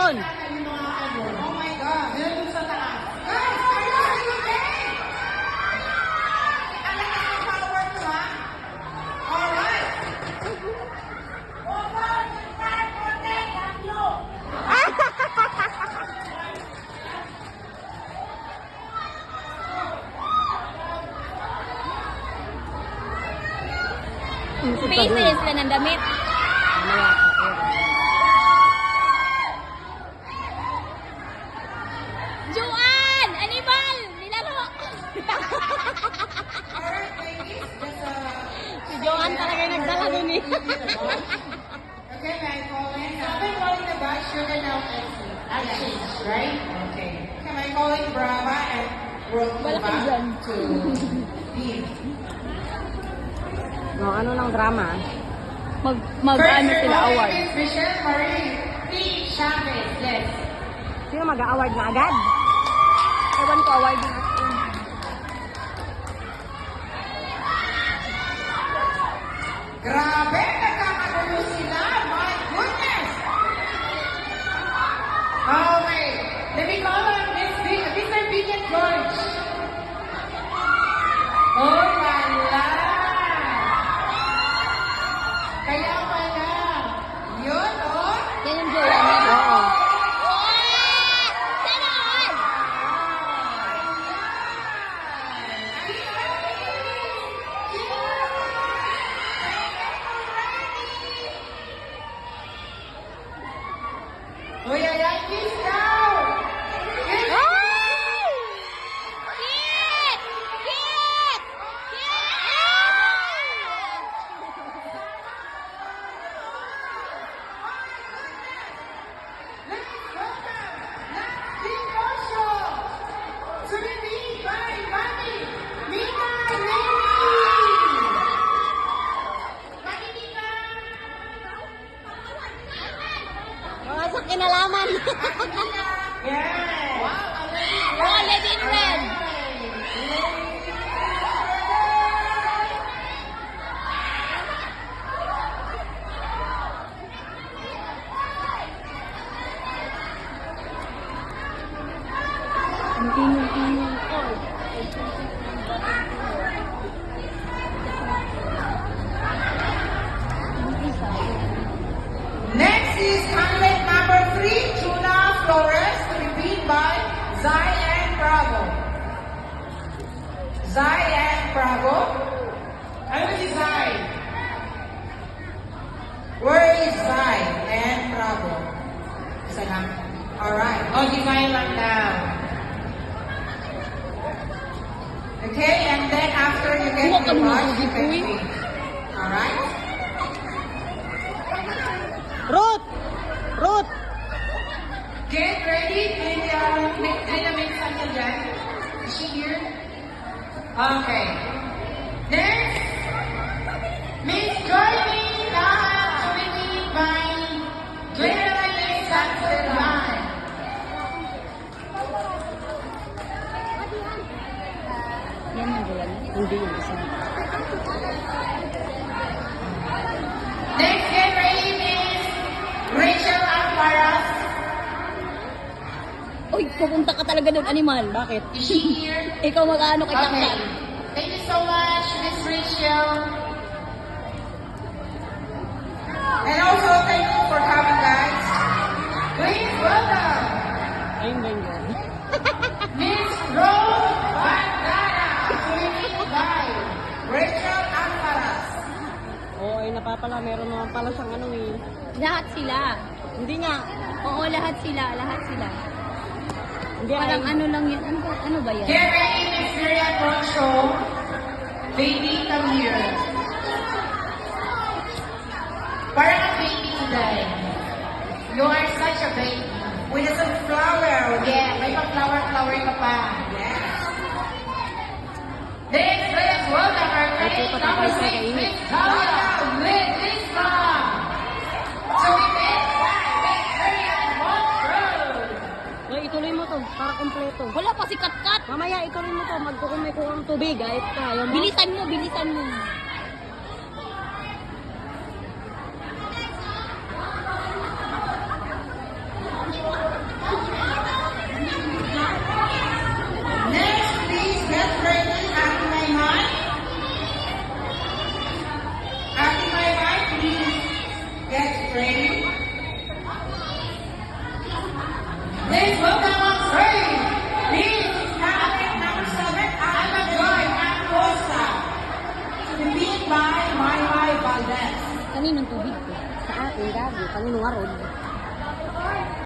Doon. Oh my God. Meron sa taas. Guys, are you okay? Ang lakas ng power ko, ha? Alright. Base na sila ng damit. Juan! Animal! Nilaro! Alright, ladies. Just, Si Johan talaga yung nagdala dun eh. okay, may I call in? I've been calling the guys, Sugar now exchange, right? Okay. Can I call in Brava and Brooke Wala back kang dyan. to Dean? No, ano ng drama? Mag-ano sila award. First, Michelle Marie P. Chavez, yes. Sino mag-award na agad? Ewan ko, award din ako. Grabe, nagkakagulo sila. My goodness. Okay, let me call on Mr. Vivian George. Oh, wala. Kaya pala. Yun, oh. Yan yung Joan. Oo. Sana all! Uy, ay, ay, kiss now. Kiss. Kit! Kit! Kit! Let's welcome Nasty Osho to the lead by Mami Mika Levy. Makinig ka. Mga sa kinalaman. Yes. Wow, Oh, lady in red! Ang tinong-tinong ko. Next is candidate number 3, Tuna Flores, to be beat by Zai and Bravo. Zai and Bravo. Ano si Zai? Where is Zai and Bravo? Isa lang. Alright. Oh, define lang now. Okay, and then after you get Huwag the kami watch, you can magugupoy. wait. Alright? Ruth! Ruth! Get ready. May mix ano dyan? Is she here? Okay. Next, Miss Joyme lahat tuwing by Glenn Sanselan. Yan yung Joan. Hindi yung isa. Next, get ready, Miss Rachel Alvaras. Uy, pupunta ka talaga doon, animal. Bakit? Is she here? Ikaw mag-ano kay Okay. Taktak. Thank you so much, Miss Rachel. And also, thank you for coming, guys. Please welcome Ayun ba yun? Miss Rose Bandara, winning by Rachel Alvaras. Oo, ay napapala. Meron naman pala siyang ano eh. Lahat sila. Hindi nga. Oo, lahat sila. Lahat sila. Hindi Parang ay. ano lang yan. Ano ba yan? Get ready, Miss Miriam Rocho. Baby, come here. Parang a baby today. You are such a baby. With some flower. Yeah, may pag-flower-flower ka pa. Yes. Next, let's welcome our Okay, next patapos number na 6, kainit. Miss Talia Lindisma. To be met by Miss Miriam Montrose. Uy, ituloy mo to. Para kompleto. Wala pa si Katkat. Mamaya, ituloy mo to. Magkukumay ko ang tubig. Kahit kaya mo. Bilisan mo, bilisan mo. by Maymay Valdez. Kaninong tubig ko? Sa akin, gabi. Panginoon nga